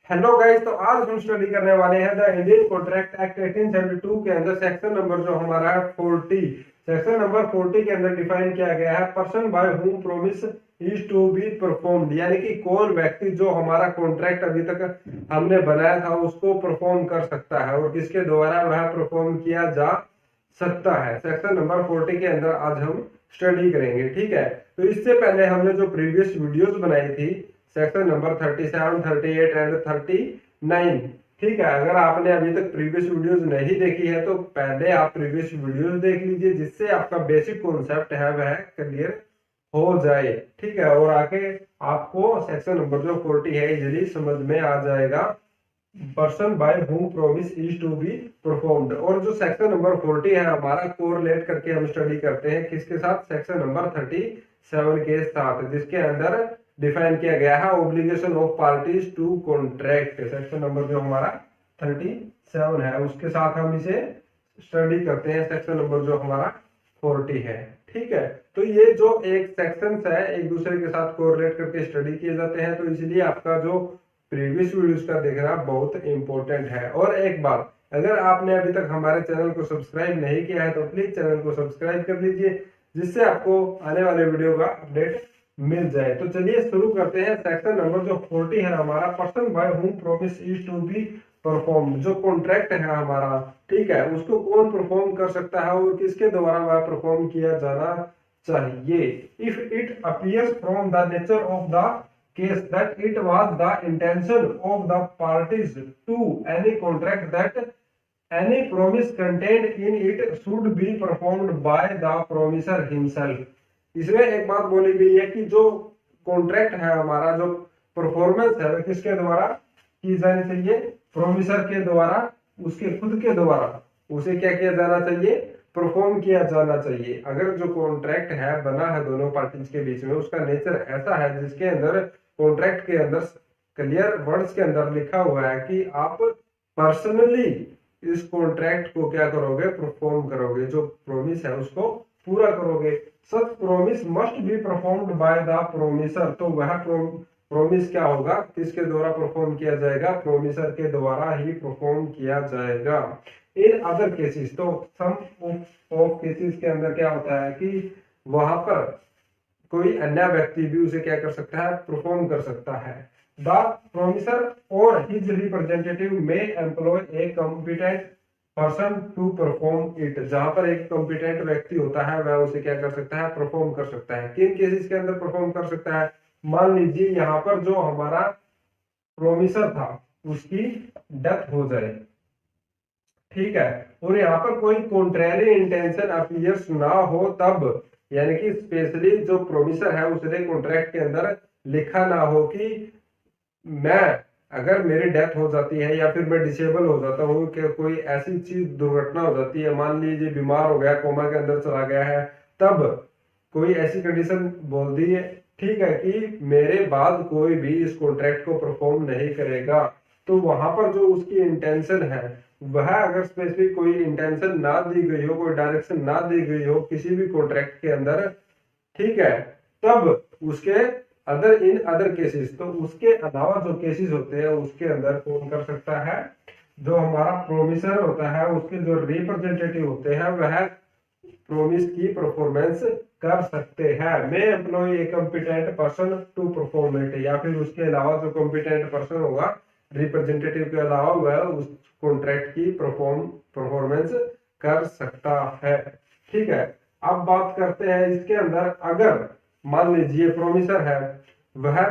Hello guys, तो आज हम स्टडी करने वाले हैं द इंडियन कॉन्ट्रैक्ट एक्ट 1872 के अंदर सेक्शन नंबर जो हमारा है 40। सेक्शन नंबर 40 के अंदर डिफाइन किया गया है person by whom promise is to be performed, यानी कि कौन व्यक्ति जो हमारा कॉन्ट्रैक्ट अभी तक हमने बनाया था उसको परफॉर्म कर सकता है और किसके द्वारा वह परफॉर्म किया जा सकता है। सेक्शन नंबर 40 के अंदर आज हम स्टडी करेंगे। ठीक है, तो इससे पहले हमने जो प्रीवियस वीडियोस बनाई थी सेक्शन नंबर 37, 38 एंड 39। ठीक है, अगर आपने अभी तक प्रीवियस वीडियोस नहीं देखी है तो पहले आप प्रीवियस वीडियोस देख लीजिए, जिससे आपका बेसिक कॉन्सेप्ट है वह क्लियर हो जाए। ठीक है, और आगे आपको सेक्शन नंबर जो 40 है इजीली समझ में आ जाएगा। Person by whom promise is to be performed. और जो सेक्शन नंबर 40 है हमारा कोरिलेट करके हम स्टडी करते हैं किसके साथ, सेक्शन नंबर 37 के साथ, जिसके अंदर डिफाइन किया गया है obligation of parties to contract. Section number जो हमारा 37 है उसके साथ हम इसे स्टडी करते हैं, सेक्शन नंबर जो हमारा 40 है। ठीक है, तो ये जो एक सेक्शंस है एक दूसरे के साथ कोरिलेट करके स्टडी किए जाते हैं, तो इसलिए आपका जो प्रीवियस वीडियोस का देखना बहुत इंपॉर्टेंट है। और एक बात, अगर आपने अभी तक हमारे चैनल को सब्सक्राइब नहीं किया है तो प्लीज चैनल को सब्सक्राइब कर लीजिए, जिससे आपको आने वाले वीडियो का अपडेट मिल जाए। तो चलिए शुरू करते हैं। सेक्शन नंबर जो 40 है हमारा, person by whom promise is to be perform. जो कॉन्ट्रैक्ट है हमारा, ठीक है, उसको कौन परफॉर्म कर सकता है और किसके द्वारा वह परफॉर्म किया जाना चाहिए। If it appears from the nature of the case that it was the intention of the parties to any contract that any promise contained in it should be performed by the promiser himself। इसमें एक बात बोली गई है कि जो contract है हमारा, जो परफॉर्मेंस है किसके द्वारा की जानी चाहिए, प्रोमिसर के द्वारा, उसके खुद के द्वारा उसे क्या किया जाना चाहिए, परफॉर्म किया जाना चाहिए। अगर जो कॉन्ट्रैक्ट है बना है दोनों पार्टीज के बीच में, उसका नेचर ऐसा है जिसके अंदर कॉन्ट्रैक्ट के अंदर क्लियर वर्ड्स के अंदर लिखा हुआ है कि आप पर्सनली इस कॉन्ट्रैक्ट को क्या करोगे, परफॉर्म करोगे, जो प्रोमिस है उसको पूरा करोगे। Such promise must be performed by the promisor. तो वह प्रोमिस क्या होगा, किसके द्वारा परफॉर्म किया जाएगा, प्रोमिसर के द्वारा ही परफॉर्म किया जाएगा। इन अदर केसेस, तो सम ऑफ केसेस के अंदर क्या होता है कि वहां पर कोई अन्य व्यक्ति भी उसे क्या कर सकता है, परफॉर्म कर सकता है। द प्रोमिसर और his representative may employ a competent person to perform it. जहां पर एक कॉम्पिटेंट व्यक्ति होता है वह उसे क्या कर सकता है, परफॉर्म कर सकता है। किन केसेस के अंदर परफॉर्म कर सकता है, मान लीजिए यहाँ पर जो हमारा प्रोमिसर था उसकी डेथ हो जाए, ठीक है, और यहाँ पर कोई कॉन्ट्रेरी इंटेंशन अपीयर्स ना हो तब, यानी कि स्पेशली जो प्रोमिसर है उसने कॉन्ट्रैक्ट के अंदर लिखा ना हो कि मैं, अगर मेरी डेथ हो जाती है या फिर मैं डिसेबल हो जाता हूँ, कि कोई ऐसी चीज दुर्घटना हो जाती है, मान लीजिए बीमार हो गया, कोमा के अंदर चला गया है, तब कोई ऐसी कंडीशन बोल दी है, ठीक है, कि मेरे बाद कोई भी इस कॉन्ट्रैक्ट को परफॉर्म नहीं करेगा। तो वहां पर जो उसकी इंटेंशन है वह, अगर स्पेसिफिक कोई इंटेंशन ना दी गई हो, कोई डायरेक्शन ना दी गई हो किसी भी कॉन्ट्रैक्ट के अंदर, ठीक है, तब उसके अदर इन अदर केसेस, तो उसके अलावा जो केसेस होते हैं उसके अंदर कौन कर सकता है, जो हमारा प्रोमिसर होता है उसके जो रिप्रेजेंटेटिव होते हैं वह प्रोमिस की परफॉर्मेंस कर सकते हैं। May employ a competent person to perform it, या फिर उसके अलावा जो कॉम्पिटेंट पर्सन होगा रिप्रेजेंटेटिव के अलावा वह उस कॉन्ट्रैक्ट की परफॉर्मेंस कर सकता है। ठीक है, अब बात करते हैं इसके अंदर, अगर मान लीजिए प्रोमिसर है वह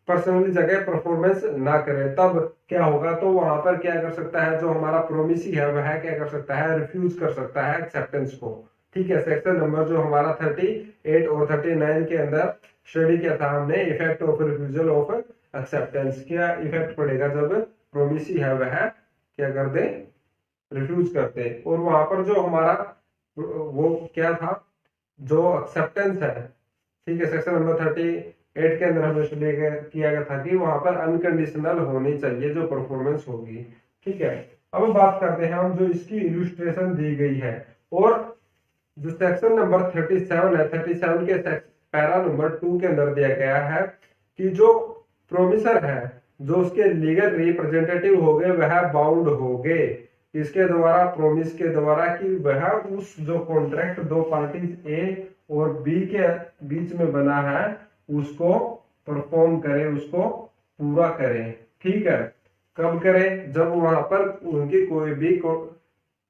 पर्सनली जगह परफॉर्मेंस ना करे तब क्या होगा, तो वहां पर क्या कर सकता है, जो हमारा प्रोमिसी है वह क्या कर सकता है, रिफ्यूज कर सकता है एक्सेप्टेंस को। ठीक है, सेक्शन नंबर जो हमारा 38 और 39 के अंदर स्टडी किया था हमने, effect of refusal of acceptance. क्या इफेक्ट पड़ेगा जब प्रोमिसी है वह क्या कर दे, रिफ्यूज करते। और वहां पर जो हमारा वो क्या था, जो एक्सेप्टेंस है, ठीक है, सेक्शन नंबर 38 के अंदर हमें किया गया था कि वहां पर अनकंडीशनल होनी चाहिए जो परफॉर्मेंस होगी। ठीक है, अब बात करते हैं हम जो इसकी इलुस्ट्रेशन दी गई है, और जो सेक्शन नंबर 37 है, 37 के पैरा नंबर 2 के अंदर दिया गया है कि जो प्रोमिसर है जो उसके लीगल रिप्रेजेंटेटिव हो गए वह बाउंड हो गए इसके द्वारा, प्रोमिस के द्वारा, कि वह उस जो कॉन्ट्रैक्ट दो पार्टीज ए और बी के बीच में बना है उसको परफॉर्म करे, उसको पूरा करे। ठीक है, कब करे? जब वहां पर उनकी कोई भी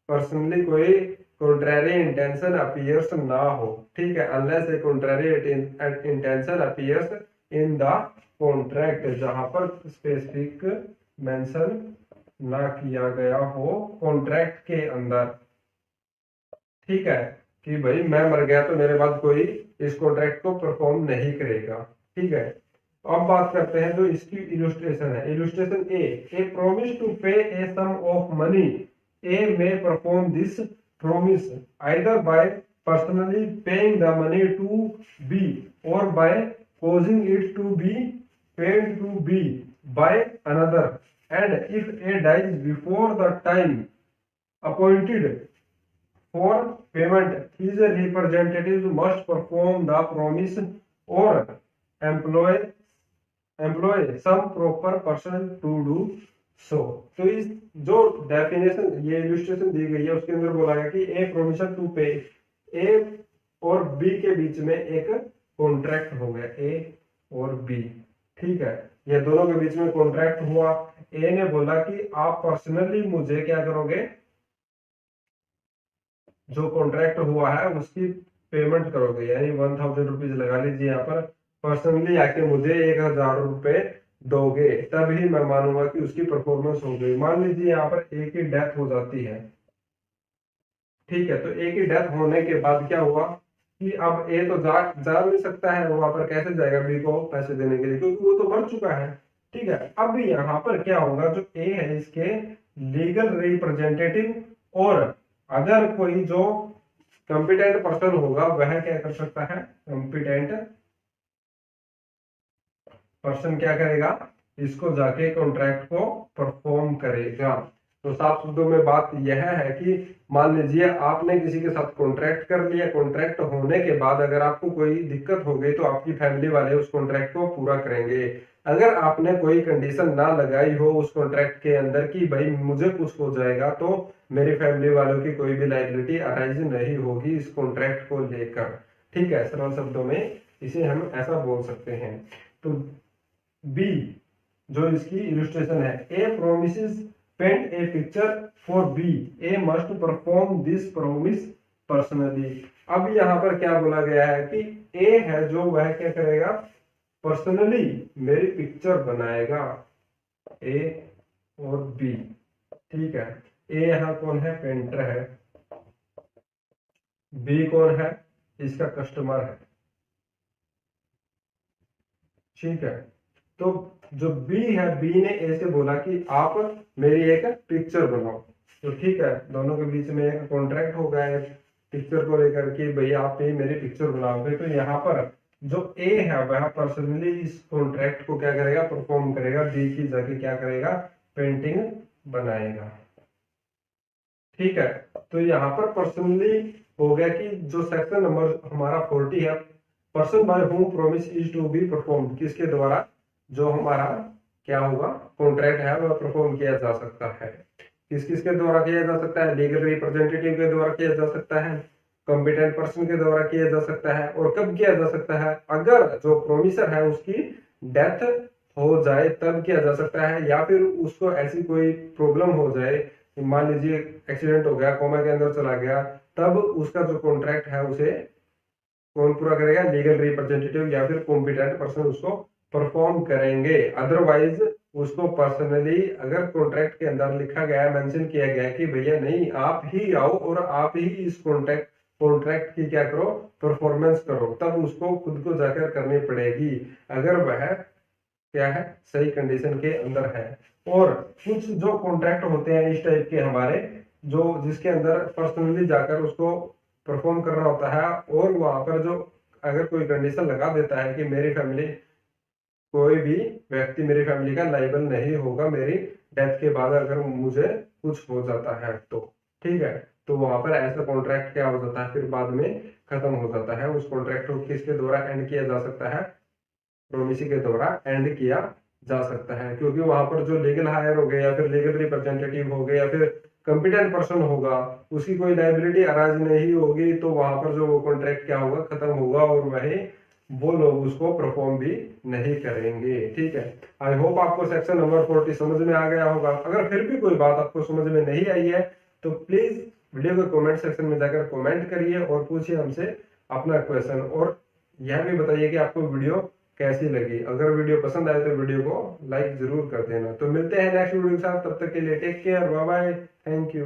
पर्सनली कोई contrary intention appears ना हो। ठीक है, unless a contrary intention appears in the contract, जहां पर स्पेसिफिक मेंशन ना किया गया हो कॉन्ट्रैक्ट के अंदर। ठीक है, कि भाई मैं मर गया तो मेरे बाद कोई इस कॉन्ट्रैक्ट को परफॉर्म नहीं करेगा। ठीक है, अब बात करते हैं जो इसकी इलस्ट्रेशन है। Illustration A promise to pay a sum of money, A may perform this promise either by personally paying the money to B or by causing it to be paid to B by another, and if A dies before the time appointed for payment, his representatives must perform the promise or employ some proper person to do सो तो इस जो definition ये illustration दी गई है उसके अंदर बोला गया कि ए प्रोमिशन टू पे, ए और बी के बीच में एक कॉन्ट्रैक्ट हो गया, ए और बी। ठीक है, ये दोनों के बीच में कॉन्ट्रैक्ट हुआ। ए ने बोला कि आप पर्सनली मुझे क्या करोगे, जो कॉन्ट्रैक्ट हुआ है उसकी पेमेंट करोगे, यानी 1000 रुपीज लगा लीजिए यहाँ पर, पर्सनली आके मुझे 1000 रुपए दोगे तभी मैं मानूंगा कि उसकी परफॉर्मेंस हो गई। मान लीजिए यहाँ पर ए की डेथ हो जाती है। ठीक है, तो ए की डेथ होने के बाद क्या हुआ कि अब ए तो जा नहीं सकता है, वहां पर कैसे जाएगा बी को पैसे देने के लिए, क्योंकि वो तो मर चुका है। ठीक है, अब यहाँ पर क्या होगा, जो ए है इसके लीगल रिप्रेजेंटेटिव और अगर कोई जो कॉम्पिटेंट पर्सन होगा वह क्या कर सकता है, कॉम्पिटेंट पर्सन क्या करेगा, इसको जाके कॉन्ट्रैक्ट को परफॉर्म करेगा। तो साफ शब्दों में बात यह है कि मान लीजिए आपने किसी के साथ कॉन्ट्रैक्ट कर लिया, कॉन्ट्रैक्ट होने के बाद अगर आपको कोई दिक्कत हो गई तो आपकी फैमिली वाले उस कॉन्ट्रैक्ट को पूरा करेंगे। अगर आपने कोई कंडीशन ना लगाई हो उस कॉन्ट्रैक्ट के अंदर कि भाई मुझे कुछ हो जाएगा तो मेरी फैमिली वालों की कोई भी लायबिलिटी अराइज नहीं होगी इस कॉन्ट्रैक्ट को लेकर। ठीक है, सरल शब्दों में इसे हम ऐसा बोल सकते हैं। तो बी जो इसकी इलस्ट्रेशन है, A promises paint a picture for B, A must perform this promise personally. अब यहाँ पर क्या बोला गया है कि ए है जो वह क्या करेगा, पर्सनली मेरी पिक्चर बनाएगा, ए और बी। ठीक है, ए यहाँ कौन है, पेंटर है, बी कौन है, इसका कस्टमर है। ठीक है, तो जो बी है, बी ने ए से बोला कि आप मेरी एक पिक्चर बनाओ। तो ठीक है, दोनों के बीच में एक कॉन्ट्रैक्ट हो गया है पिक्चर को लेकर के, भाई आप ही मेरी पिक्चर बनाओगे। तो यहाँ पर जो ए है वह पर्सनली इस कॉन्ट्रैक्ट को क्या करेगा, परफॉर्म करेगा, बी की जाके क्या करेगा, पेंटिंग बनाएगा। ठीक है, तो यहाँ पर पर्सनली हो गया कि जो सेक्शन नंबर हमारा 40 है, person by whom promise is to be perform, किसके द्वारा जो हमारा क्या होगा कॉन्ट्रैक्ट है वह परफॉर्म किया जा सकता है। किस किस के द्वारा किया जा सकता है, लीगल रिप्रेजेंटेटिव के द्वारा किया जा सकता है, कॉम्पिटेंट पर्सन के द्वारा किया जा सकता है, और कब किया जा सकता है, अगर जो प्रोमिसर है उसकी डेथ हो जाए तब किया जा सकता है, या फिर उसको ऐसी कोई प्रॉब्लम हो जाए, मान लीजिए एक्सीडेंट हो गया, कोमा के अंदर चला गया, तब उसका जो कॉन्ट्रैक्ट है उसे कौन पूरा करेगा, लीगल रिप्रेजेंटेटिव या फिर कॉम्पिटेंट पर्सन उसको परफॉर्म करेंगे। अदरवाइज उसको पर्सनली अगर कॉन्ट्रैक्ट के अंदर लिखा गया है, मेंशन किया गया है कि भैया नहीं आप ही आओ और आप ही इस कॉन्ट्रैक्ट की क्या करो, परफॉर्मेंस करो, तब उसको खुद को जाकर करनी पड़ेगी अगर वह क्या है, सही कंडीशन के अंदर है। और कुछ जो कॉन्ट्रैक्ट होते हैं इस टाइप के हमारे, जो जिसके अंदर पर्सनली जाकर उसको परफॉर्म करना होता है, और वहां पर जो अगर कोई कंडीशन लगा देता है कि मेरी फैमिली, कोई भी व्यक्ति मेरी फैमिली का लाइबल नहीं होगा मेरी डेथ के बाद अगर मुझे कुछ हो जाता है तो। ठीक है, तो वहां पर ऐसा कॉन्ट्रैक्ट क्या हो जाता है, फिर बाद में खत्म हो जाता है। उस कॉन्ट्रैक्ट को किसके द्वारा एंड किया जा सकता है, प्रोमिसी के द्वारा एंड किया जा सकता है, क्योंकि वहां पर जो लीगल हायर हो गए या फिर लीगल रिप्रेजेंटेटिव हो गए या फिर कॉम्पिटेंट पर्सन होगा, उसकी कोई लाइबिलिटी अराज नहीं होगी, तो वहां पर जो वो कॉन्ट्रैक्ट क्या होगा, खत्म होगा और वही वो लोग उसको परफॉर्म भी नहीं करेंगे। ठीक है, आई होप आपको सेक्शन नंबर 40 समझ में आ गया होगा। अगर फिर भी कोई बात आपको समझ में नहीं आई है तो प्लीज वीडियो के कमेंट सेक्शन में जाकर कमेंट करिए और पूछिए हमसे अपना क्वेश्चन, और यह भी बताइए कि आपको वीडियो कैसी लगी। अगर वीडियो पसंद आए तो वीडियो को लाइक जरूर कर देना। तो मिलते हैं नेक्स्ट वीडियो के साथ, तब तक के लिए take care, bye bye, thank you.